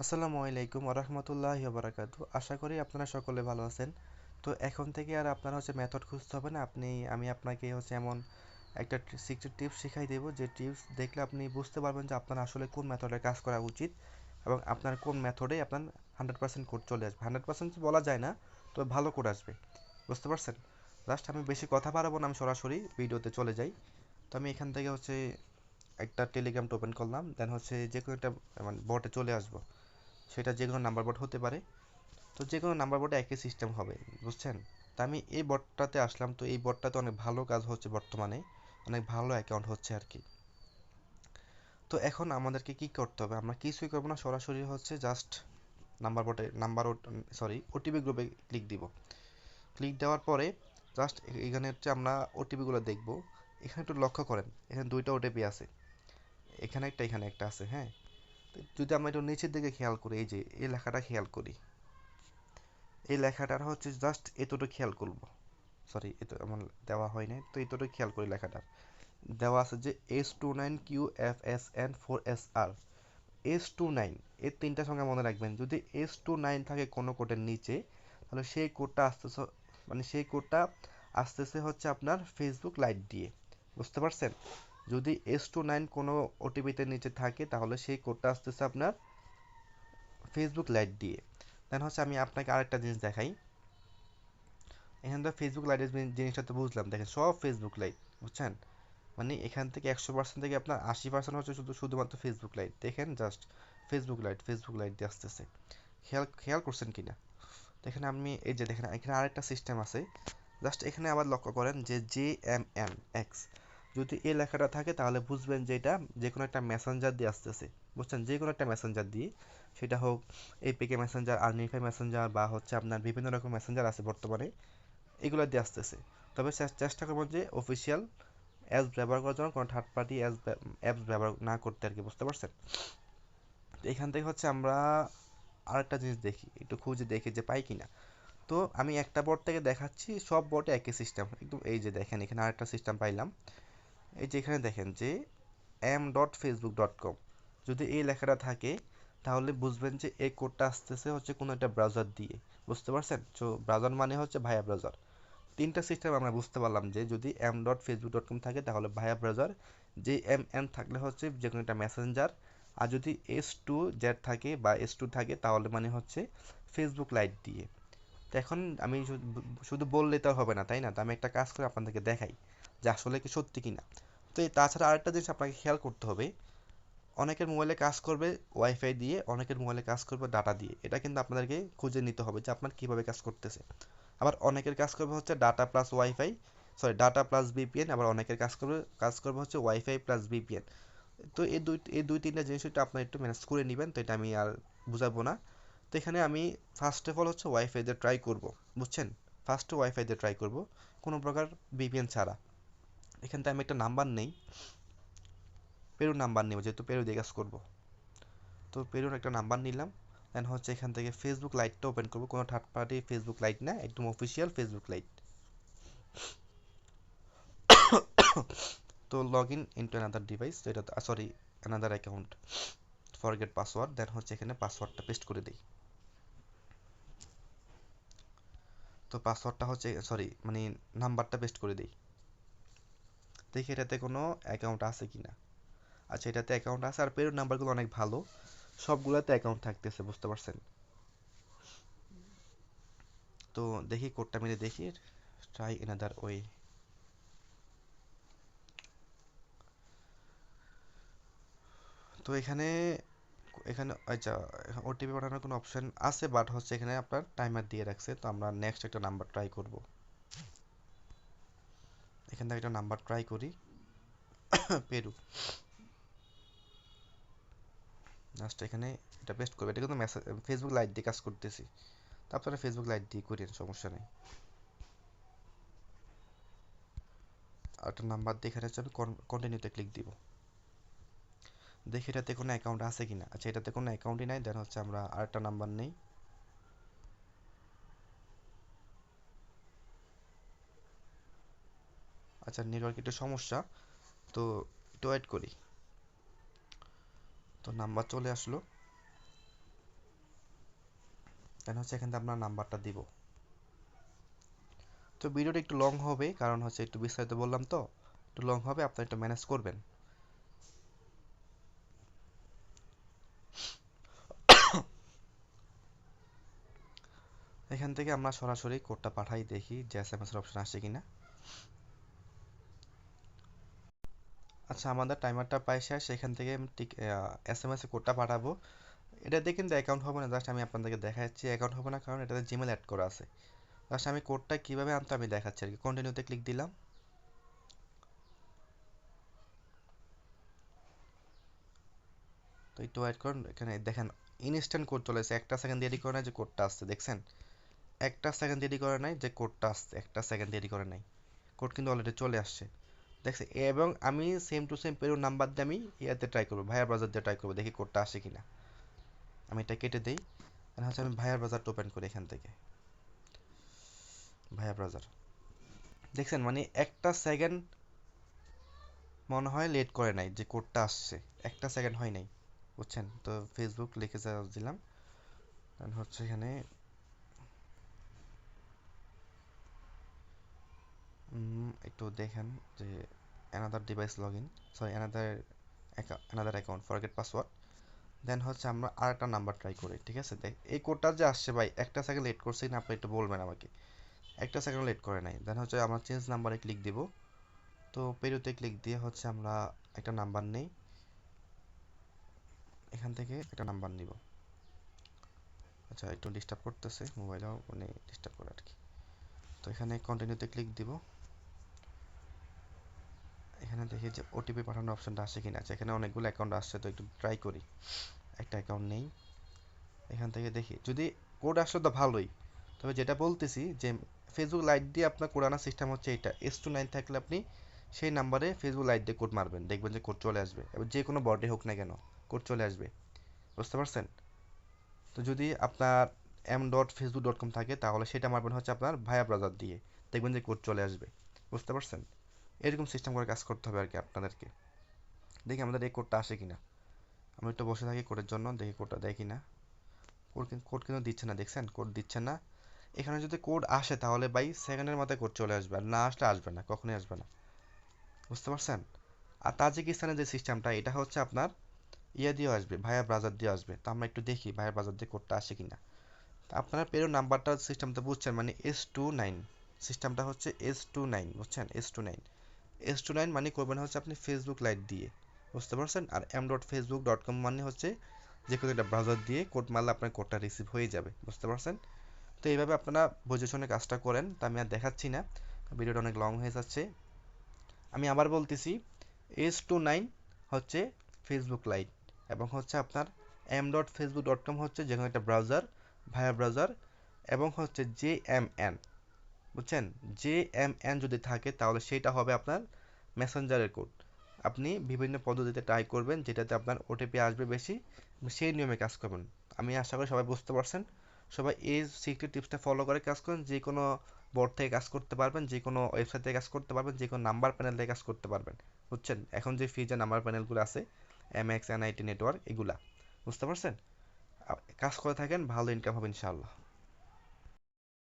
আসসালামু আলাইকুম ওরহমতুল্লাহি ওবারাকাতু। আশা করি আপনারা সকলে ভালো আছেন। তো এখন থেকে আর আপনারা মেথড খুঁজতে হবে না। আমি আপনাকে এমন একটা সিক্রেট টিপস শিখাই দেব, যে টিপস দেখলে আপনি বুঝতে পারবেন যে আপনার আসলে কোন মেথডে কাজ করা উচিত এবং আপনার কোন মেথডে আপনার 100% কোড চলে আসবে। 100% বলা যায় না, তো ভালো কোড আসবে। বুঝতে পারছেন? জাস্ট আমি বেশি কথা বাড়াবো না, আমি সরাসরি ভিডিওতে চলে যাই। তো আমি এখান থেকে একটা টেলিগ্রামটা ওপেন করলাম, দেন যে কোনো একটা মানে বটে চলে আসবো। সেটা যে কোনো নাম্বার বোর্ড হতে পারে। তো যে কোনো নাম্বার বোর্ডে একই সিস্টেম হবে, বুঝছেন? তা আমি এই বটটাতে আসলাম, তো এই বটটাতে অনেক ভালো কাজ হচ্ছে বর্তমানে, অনেক ভালো অ্যাকাউন্ট হচ্ছে আর কি। তো এখন আমাদেরকে কি করতে হবে? আমরা কিছুই করবো না, সরাসরি জাস্ট নাম্বার বোর্ডে ওটিপি গ্রুপে ক্লিক দিব। ক্লিক দেওয়ার পরে জাস্ট এখানে আমরা ওটিপিগুলো দেখব। এখানে একটু লক্ষ্য করেন, এখানে দুইটা ওটিপি আছে, এখানে একটা আছে, হ্যাঁ। তো যদি আমরা একটু নিচের দিকে খেয়াল করি, এই যে এই লেখাটা খেয়াল করি, এই লেখাটার জাস্ট এতটুকু খেয়াল করব। সরি, এত আমার দেওয়া হয় নাই, তো এতটুকু খেয়াল করি। লেখাটার দেওয়া আছে যে S29QFSN4SR। S29, এই তিনটা সংখ্যা মনে রাখবেন। যদি S29 থাকে কোনো কোডের নিচে, তাহলে সেই কোডটা আসতেছে আপনার ফেসবুক লাইট দিয়ে। বুঝতে পারছেন? যদি S29 কোনো ওটিপিতে নিচে থাকে, তাহলে সেই কোডটা আসতেছে আপনার ফেসবুক লাইট দিয়ে। দেন আমি আপনাকে আরেকটা জিনিস দেখাই। এখান থেকে ফেসবুক লাইটের জিনিসটা তো বুঝলাম, দেখেন সব ফেসবুক লাইট, বুঝছেন? মানে এখান থেকে 100% থেকে আপনার 80% শুধুমাত্র ফেসবুক লাইট। দেখেন জাস্ট ফেসবুক লাইট দিয়ে আসতেছে। খেয়াল খেয়াল করছেন কিনা? দেখেন আমি এই যে দেখেন এখানে আরেকটা সিস্টেম আছে। জাস্ট এখানে আবার লক্ষ্য করেন যে JMNX, যদি এই লেখাটা থাকে তাহলে বুঝবেন যে এটা যে কোনো একটা মেসেঞ্জার দিয়ে আসতেছে। বুঝছেন? যে কোনো একটা মেসেঞ্জার দিয়ে, সেটা হোক এপিকে মেসেঞ্জার, আর্নিফাই মেসেঞ্জার, বা আপনার বিভিন্ন রকম মেসেঞ্জার আছে বর্তমানে, এগুলো দিয়ে আসতেছে। তবে চেষ্টা করবো যে অফিসিয়াল অ্যাপস ব্যবহার করার জন্য, কোনো থার্ড পার্টি অ্যাপস ব্যবহার না করতে আর কি। বুঝতে পারছেন? তো এখান থেকে আমরা আরেকটা জিনিস দেখি, একটু খুঁজে দেখি যে পাই কিনা। তো আমি একটা বোর্ড থেকে দেখাচ্ছি, সব বোর্ডে একই সিস্টেম একদম। এই যে দেখেন এখানে আরেকটা সিস্টেম পাইলাম। এই যে এখানে দেখেন যে m.facebook.com, যদি এই লেখাটা থাকে তাহলে বুঝবেন যে এই কোডটা আসতেছে কোনো একটা ব্রাউজার দিয়ে। বুঝতে পারছেন? তো ব্রাউজার মানে ভায়া ব্রাউজার। তিনটা সিস্টেম আমরা বুঝতে পারলাম যে যদি m.facebook.com থাকে তাহলে ভায়া ব্রাউজার, যে এম থাকলে যে কোনো একটা মেসেঞ্জার, আর যদি S2Z থাকে বা S2 থাকে তাহলে মানে ফেসবুক লাইট দিয়ে। তো এখন আমি শুধু বললে তো হবে না, তাই না? তো আমি একটা কাজ করে আপনাদেরকে দেখাই যে আসলে কি সত্যি কিনা। তো তাছাড়া আরেকটা জিনিস আপনাকে খেয়াল করতে হবে, অনেকের মোবাইলে কাজ করবে ওয়াইফাই দিয়ে, অনেকের মোবাইলে কাজ করবে ডাটা দিয়ে। এটা কিন্তু আপনাদেরকে খুঁজে নিতে হবে যে আপনার কিভাবে কাজ করতেছে। আবার অনেকের কাজ করবে data plus WiFi, data plus VPN, আবার অনেকের কাজ করবে ওয়াইফাই প্লাস বিপিএন। তো এই দুই তিনটা জিনিস একটু আপনার একটু ম্যানেজ করে নেবেন। তো এটা আমি আর বুঝাবো না। তো এখানে আমি ফার্স্ট অফ অল ওয়াইফাই দিয়ে ট্রাই করব। বুঝছেন? ফার্স্টে ওয়াইফাই দিয়ে ট্রাই করব, কোনো প্রকার বিপিএন ছাড়া। এখান থেকে আমি একটা নাম্বার নেই, পেরুর নাম্বার নেব, যেহেতু পেরু দিয়ে কাজ করবো। তো পেরুর একটা নাম্বার নিলাম। দেন এখান থেকে ফেসবুক লাইটটা ওপেন করবো, কোনো থার্ড পার্টি ফেসবুক লাইট না, একদম অফিসিয়াল ফেসবুক লাইট। তো log in into another device, তো এটা sorry, another account, forget password. Then এখানে পাসওয়ার্ডটা পেস্ট করে দিই। তো পাসওয়ার্ডটা মানে নাম্বারটা পেস্ট করে দিই। দেখি এটাতে কোনো অ্যাকাউন্ট আছে কিনা। আচ্ছা, এটাতে অ্যাকাউন্ট আছে, আর পেরুর নাম্বারগুলো অনেক ভালো, সবগুলোতে অ্যাকাউন্ট থাকতেছে। বুঝতে পারছেন? তো দেখি কোডটা মেরে দেখি, ট্রাই এনাদার ওয়ে। তো এখানে এখানে আচ্ছা, ওটিপি পাঠানোর কোনো অপশন আছে, বাট এখানে আপনার টাইমার দিয়ে রাখছে। তো আমরা নেক্সট একটা নাম্বার ট্রাই করব। এখান থেকে একটা নাম্বার ট্রাই করি। পেরু, জাস্ট এখানে এটা পেস্ট করবে। এটা কিন্তু মেসেজ ফেসবুক লাইট দিয়ে কাজ করতেছি, তো আপনারা ফেসবুক লাইট দিয়ে করেন, সমস্যা নেই। আর একটা নাম্বার দিয়ে এখানে আমি কন্টিনিউতে ক্লিক দিব। দেখি এটাতে কোনো অ্যাকাউন্ট আছে কিনা। আচ্ছা, এটাতে কোনো অ্যাকাউন্টই নাই। দেন আমরা আরেকটা নাম্বার নেই। আচ্ছা, নেটওয়ার্ক একটু সমস্যা, তো একটু ওয়েট করি। তো নাম্বার চলে আসলো। দেন হচ্ছে এখান থেকে আপনার নাম্বারটা দিব। তো ভিডিওটা একটু লং হবে, কারণ হচ্ছে একটু বিস্তারিত বললাম তো, একটু লং হবে, আপনারা একটু ম্যানেজ করবেন। এখান থেকে আমরা সরাসরি কোডটা পাঠাই, দেখি যে এসএমএস এর অপশন আসে কিনা। আচ্ছা, আমাদের টাইমারটা প্রায় শেষ। এখান থেকে আমি ঠিক এসএমএস এ কোডটা পাঠাবো। এটাতে কিন্তু অ্যাকাউন্ট হবে না, জাস্ট আমি আপনাদেরকে দেখাচ্ছি অ্যাকাউন্ট হবে না, কারণ এটাতে জিমেল অ্যাড করা আছে। জাস্ট আমি কোডটা কিভাবে আনতে আমি দেখাচ্ছি আর কি। কন্টিনিউতে ক্লিক দিলাম। তো একটু ওয়েট করুন, এখানে দেখেন ইনস্ট্যান্ট কোড চলে এসেছে। একটা সেকেন্ড দেরি করে নাই যে কোডটা আসছে, দেখছেন? একটা সেকেন্ড দেরি করে নাই যে কোডটা আসছে, একটা সেকেন্ড দেরি করে নাই, কোড কিন্তু অলরেডি চলে আসছে, দেখছি। এবং আমি সেম টু সেম পেরো নাম্বার দিয়ে আমি ইয়াতে ট্রাই করবো, ভাইয়ার ব্রাউজার দিয়ে ট্রাই করবো, দেখি কোডটা আসে কিনা। আমি এটা কেটে দিই, হচ্ছে আমি ভাইয়ার ব্রাউজারটা ওপেন করি এখান থেকে। ভাইয়ার ব্রাউজার, দেখছেন মানে একটা সেকেন্ড মনে হয় লেট করে নাই যে কোডটা আসছে, একটা সেকেন্ড হয় নাই, বুঝছেন? তো ফেসবুক লিখে সার্চ দিলাম, হচ্ছে এখানে একটু দেখেন যে another device log in, sorry another account forget password. Then হচ্ছে আমরা আরেকটা নাম্বার ট্রাই করি, ঠিক আছে? দেখ এই কোডটা যে আসছে ভাই, একটা সেকেন্ড লেট করছে না, আপনি একটু বলবেন আমাকে। একটা সেকেন্ড লেট করে নাই। দেন হচ্ছে আমরা চেঞ্জ নাম্বারে ক্লিক দিব। তো পেরুতে ক্লিক দিয়ে হচ্ছে আমরা একটা নাম্বার নেই, এখান থেকে একটা নাম্বার নিব। আচ্ছা, একটু ডিস্টার্ব করতেছে মোবাইলও, মানে ডিস্টার্ব করে আর কি। তো এখানে কন্টিনিউতে ক্লিক দিব। এখানে দেখি যে ওটিপি পাঠানোর অপশনটা আসে কিনা। আচ্ছা, এখানে অনেকগুলো অ্যাকাউন্ট আসছে, তো একটু ট্রাই করি। একটা অ্যাকাউন্ট নেই, এখান থেকে দেখি যদি কোড আসলে তো ভালোই। তবে যেটা বলতেছি যে ফেসবুক লাইট দিয়ে আপনার কোড আনার সিস্টেম হচ্ছে এটা, S29 থাকলে আপনি সেই নাম্বারে ফেসবুক লাইট দিয়ে কোড মারবেন, দেখবেন যে কোড চলে আসবে, এবার যে কোনো বডি হোক না কেন কোড চলে আসবে, বুঝতে পারছেন? তো যদি আপনার m.facebook.com থাকে তাহলে সেটা মারবেন হচ্ছে আপনার ভায়া ব্রাউজার দিয়ে, দেখবেন যে কোড চলে আসবে, বুঝতে পারছেন? এরকম সিস্টেম করে কাজ করতে হবে আর কি আপনাদেরকে। দেখি আমাদের এই কোডটা আসে কিনা। আমি একটু বসে থাকি কোডের জন্য, দেখি কোডটা দেয় কিনা। কোড কিন্তু দিচ্ছে না, দেখছেন? কোড দিচ্ছে না। এখানে যদি কোড আসে তাহলে ভাই সেকেন্ডের মাথায় কোড চলে আসবে, আর না আসলে আসবে না, কখনোই আসবে না, বুঝতে পারছেন? আর তাজিকিস্তানের যে সিস্টেমটা, এটা হচ্ছে আপনার ইয়ে দিয়ে আসবে, ভায়া ব্রাউজার দিয়ে আসবে। তো আমরা একটু দেখি ভায়া ব্রাউজার দিয়ে কোডটা আসে কিনা। তো আপনারা পেরো নাম্বারটা সিস্টেমটা বুঝছেন, মানে S29 সিস্টেমটা হচ্ছে S29, বুঝছেন? S29 মানে করবেন হচ্ছে আপনি ফেসবুক লাইট দিয়ে, বুঝতে পারছেন? আর m.facebook.com মানে হচ্ছে যে কোনো একটা ব্রাউজার দিয়ে কোড মারলে আপনার কোডটা রিসিভ হয়ে যাবে, বুঝতে পারছেন? তো এইভাবে আপনারা বুঝে শুনে কাজটা করেন। তা আমি আর দেখাচ্ছি না, ভিডিওটা অনেক লং হয়ে যাচ্ছে। আমি আবার বলতেছি, S29 হচ্ছে ফেসবুক লাইট, এবং হচ্ছে আপনার m.facebook.com হচ্ছে যে কোনো একটা ব্রাউজার, ভায়া ব্রাউজার, এবং হচ্ছে JMN, বুঝছেন? JMN যদি থাকে তাহলে সেটা হবে আপনার মেসেঞ্জারের কোড। আপনি বিভিন্ন পদ্ধতিতে ট্রাই করবেন যেটাতে আপনার ওটিপি আসবে বেশি, সেই নিয়মে কাজ করবেন। আমি আশা করি সবাই বুঝতে পারছেন। সবাই এই সিক্রেট টিপসটা ফলো করে কাজ করেন, যে কোনো বোর্ড থেকে কাজ করতে পারবেন, যে কোনো ওয়েবসাইট থেকে কাজ করতে পারবেন, যে কোনো নাম্বার প্যানেল থেকে কাজ করতে পারবেন, বুঝছেন? এখন যে ফ্রি যে নাম্বার প্যানেলগুলো আছে, MX NIT নেটওয়ার্ক, এগুলা, বুঝতে পারছেন? কাজ করে থাকেন, ভালো ইনকাম হবে ইনশাআল্লাহ।